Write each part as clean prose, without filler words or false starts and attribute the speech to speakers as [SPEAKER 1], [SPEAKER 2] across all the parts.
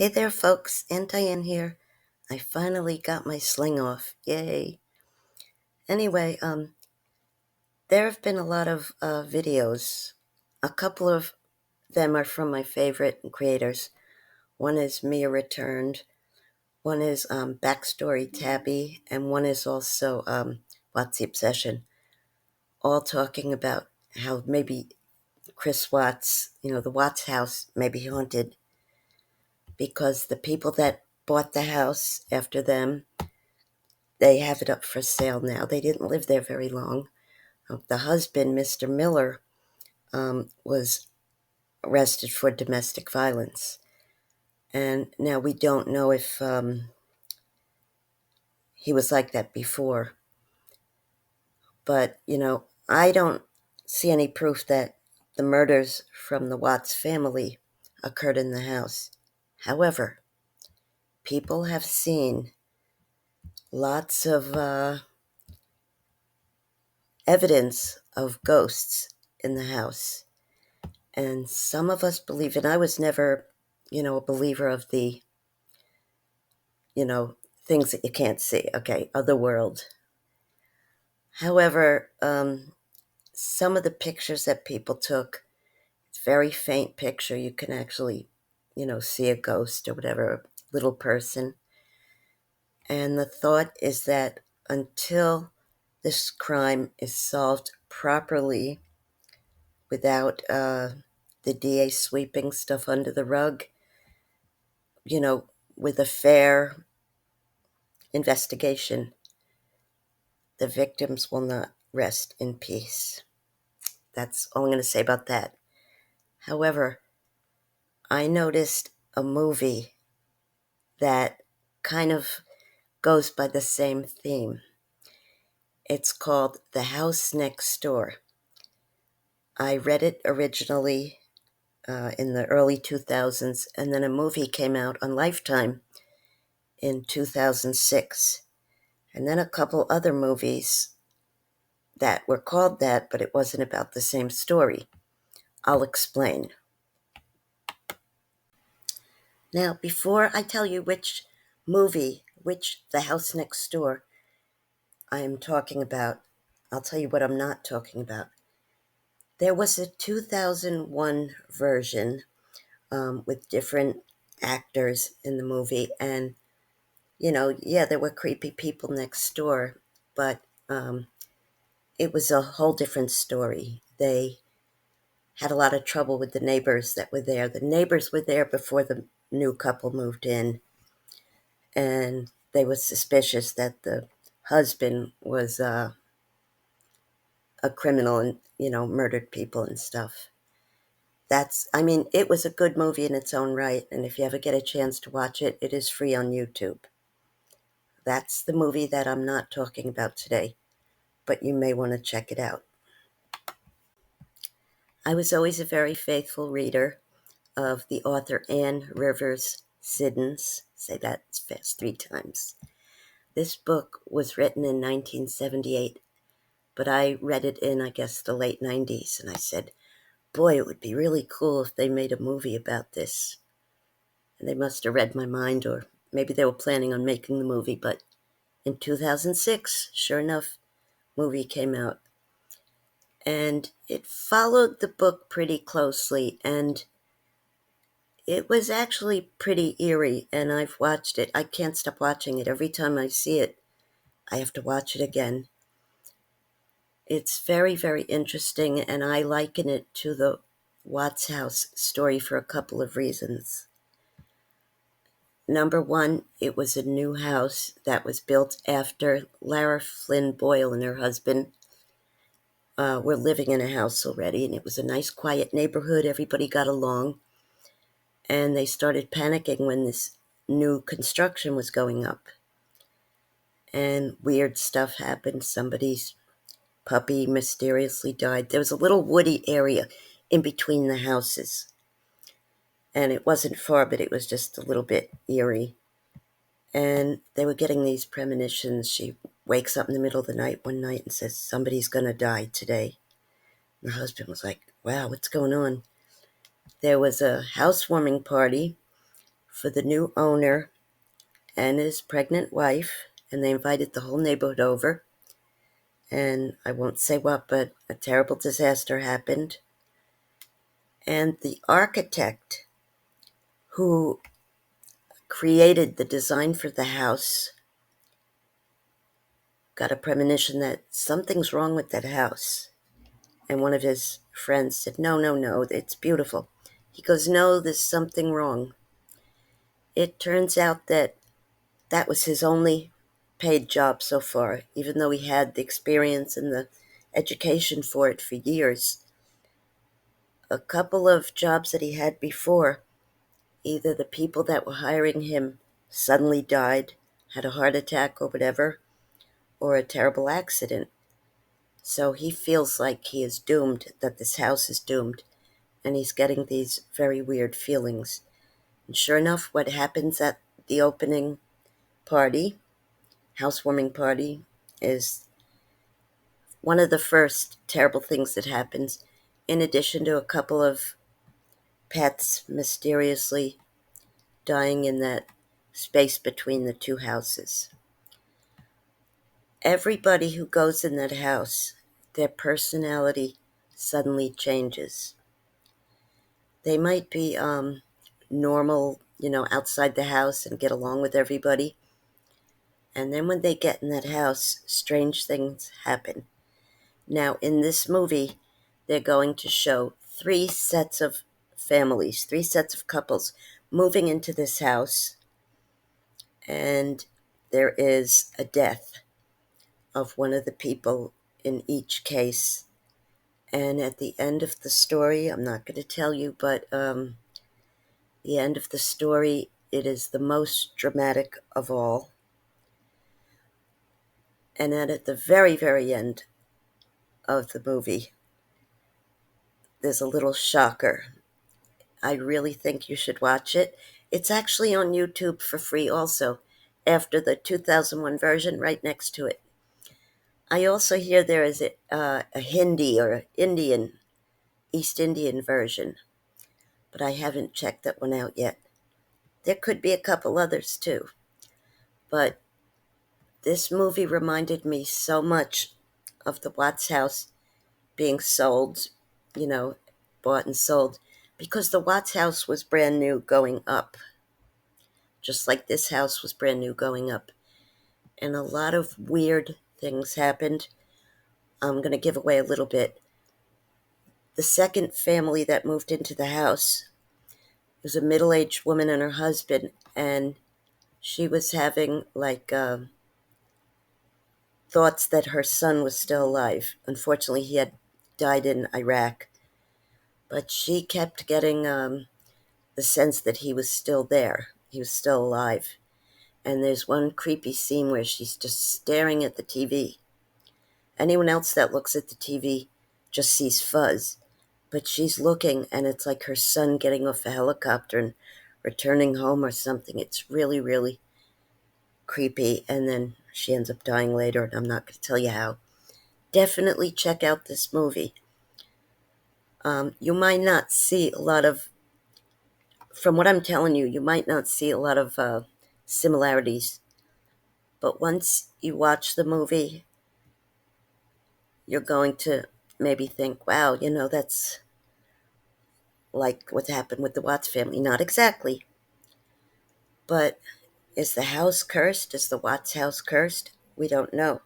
[SPEAKER 1] Hey there, folks. Aunt Diane here. I finally got my sling off. Yay. Anyway, there have been a lot of videos. A couple of them are from my favorite creators. One is Mia Returned, one is Backstory Tabby, and one is also What's the Obsession, all talking about how maybe Chris Watts, the Watts house, may be haunted because the people that bought the house after them, they have it up for sale now. They didn't live there very long. The husband, Mr. Miller, was arrested for domestic violence. And now we don't know if he was like that before. But, I don't see any proof that the murders from the Watts family occurred in the house. However, people have seen lots of evidence of ghosts in the house. And some of us believe, and I was never, a believer of the, things that you can't see, okay, other world. However, some of the pictures that people took, it's very faint picture. You can actually, see a ghost or whatever, a little person. And the thought is that until this crime is solved properly without the DA sweeping stuff under the rug, with a fair investigation, the victims will not rest in peace. That's all I'm going to say about that. However, I noticed a movie that kind of goes by the same theme. It's called The House Next Door. I read it originally in the early 2000s, and then a movie came out on Lifetime in 2006. And then a couple other movies that were called that, but it wasn't about the same story. I'll explain. Now, before I tell you which The House Next Door, I am talking about, I'll tell you what I'm not talking about. There was a 2001 version with different actors in the movie, and, there were creepy people next door, but it was a whole different story. They had a lot of trouble with the neighbors that were there. The neighbors were there before the new couple moved in, and they were suspicious that the husband was a criminal and, murdered people and stuff. It was a good movie in its own right, and if you ever get a chance to watch it, it is free on YouTube. That's the movie that I'm not talking about today, but you may want to check it out. I was always a very faithful reader of the author Anne Rivers Siddons. Say that fast 3 times. This book was written in 1978, but I read it in, I guess, the late 90s, and I said, boy, it would be really cool if they made a movie about this. And they must have read my mind, or maybe they were planning on making the movie, but in 2006, sure enough, movie came out. And it followed the book pretty closely, and it was actually pretty eerie, and I've watched it. I can't stop watching it. Every time I see it, I have to watch it again. It's very, very interesting, and I liken it to the Watts House story for a couple of reasons. Number one, it was a new house that was built after Lara Flynn Boyle and her husband were living in a house already, and it was a nice, quiet neighborhood. Everybody got along, and they started panicking when this new construction was going up. And weird stuff happened. Somebody's puppy mysteriously died. There was a little woody area in between the houses, and it wasn't far, but it was just a little bit eerie. And they were getting these premonitions. She wakes up in the middle of the night one night and says, somebody's going to die today. And her husband was like, wow, what's going on? There was a housewarming party for the new owner and his pregnant wife, and they invited the whole neighborhood over. And I won't say what, but a terrible disaster happened. And the architect who created the design for the house got a premonition that something's wrong with that house. And one of his friends said, no, no, no, it's beautiful. He goes, no, there's something wrong. It turns out that that was his only paid job so far, even though he had the experience and the education for it for years. A couple of jobs that he had before, either the people that were hiring him suddenly died, had a heart attack or whatever, or a terrible accident. So he feels like he is doomed, that this house is doomed, and he's getting these very weird feelings. And sure enough, what happens at the opening party, housewarming party, is one of the first terrible things that happens, in addition to a couple of pets mysteriously dying in that space between the two houses. Everybody who goes in that house, their personality suddenly changes. They might be normal, outside the house and get along with everybody. And then when they get in that house, strange things happen. Now, in this movie, they're going to show three sets of families, three sets of couples moving into this house, and there is a death of one of the people in each case. And at the end of the story, I'm not going to tell you, but the end of the story, it is the most dramatic of all. And then at the very, very end of the movie, there's a little shocker. I really think you should watch it. It's actually on YouTube for free also, after the 2001 version right next to it. I also hear there is a Hindi or Indian, East Indian version, but I haven't checked that one out yet. There could be a couple others too, but this movie reminded me so much of the Watts house being sold, you know, bought and sold, because the Watts house was brand new going up, just like this house was brand new going up. And a lot of weird things happened. I'm going to give away a little bit. The second family that moved into the house was a middle-aged woman and her husband, and she was having thoughts that her son was still alive. Unfortunately, he had died in Iraq, but she kept getting the sense that he was still there. He was still alive. And there's one creepy scene where she's just staring at the TV. Anyone else that looks at the TV just sees fuzz, but she's looking, and it's like her son getting off a helicopter and returning home or something. It's really, really creepy, and then she ends up dying later, and I'm not going to tell you how. Definitely check out this movie. You might not see a lot of, from what I'm telling you, you might not see a lot of similarities, but once you watch the movie, you're going to maybe think, wow, that's like what happened with the Watts family. Not exactly, but is the house cursed? Is the Watts house cursed? We don't know.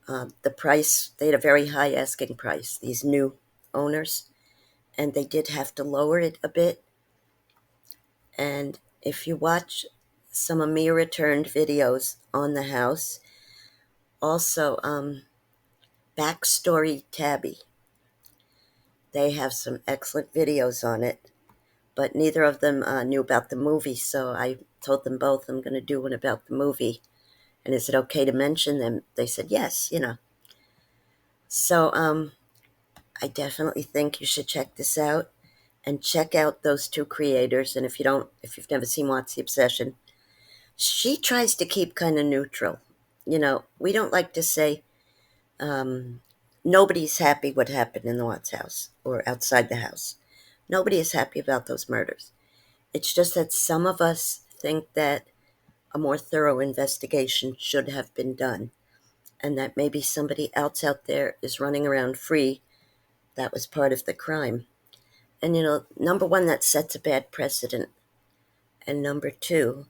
[SPEAKER 1] The price, they had a very high asking price, these new owners, and they did have to lower it a bit. And if you watch some Amir returned videos on the house, also Backstory Tabby, they have some excellent videos on it, but neither of them knew about the movie, so I told them both I'm going to do one about the movie. And is it okay to mention them? They said yes. So I definitely think you should check this out and check out those two creators. And if you've never seen What's the Obsession, she tries to keep kind of neutral. We don't like to say nobody's happy what happened in the Watts house or outside the house. Nobody is happy about those murders. It's just that some of us think that a more thorough investigation should have been done, and that maybe somebody else out there is running around free that was part of the crime. And, number one, that sets a bad precedent. And number two,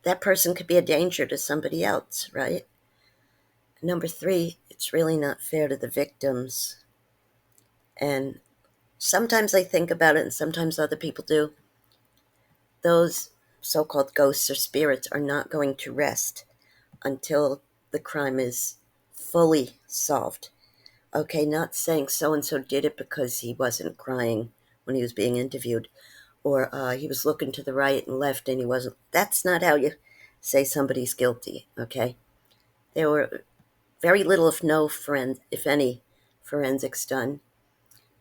[SPEAKER 1] that person could be a danger to somebody else, right? Number three, it's really not fair to the victims. And sometimes I think about it, and sometimes other people do. Those so called ghosts or spirits are not going to rest until the crime is fully solved. Okay, not saying so and so did it because he wasn't crying when he was being interviewed, or he was looking to the right and left and he wasn't. That's not how you say somebody's guilty, okay? There were very little, if no, if any, forensics done,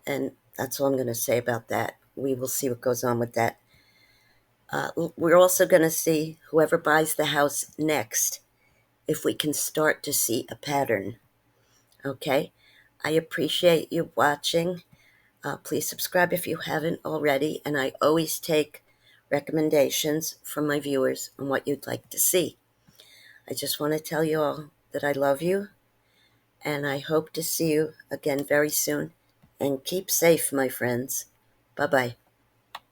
[SPEAKER 1] and that's all I'm going to say about that. We will see what goes on with that. We're also going to see whoever buys the house next, if we can start to see a pattern, okay? I appreciate you watching. Please subscribe if you haven't already, and I always take recommendations from my viewers on what you'd like to see. I just want to tell you all that I love you, and I hope to see you again very soon. And keep safe, my friends. Bye-bye.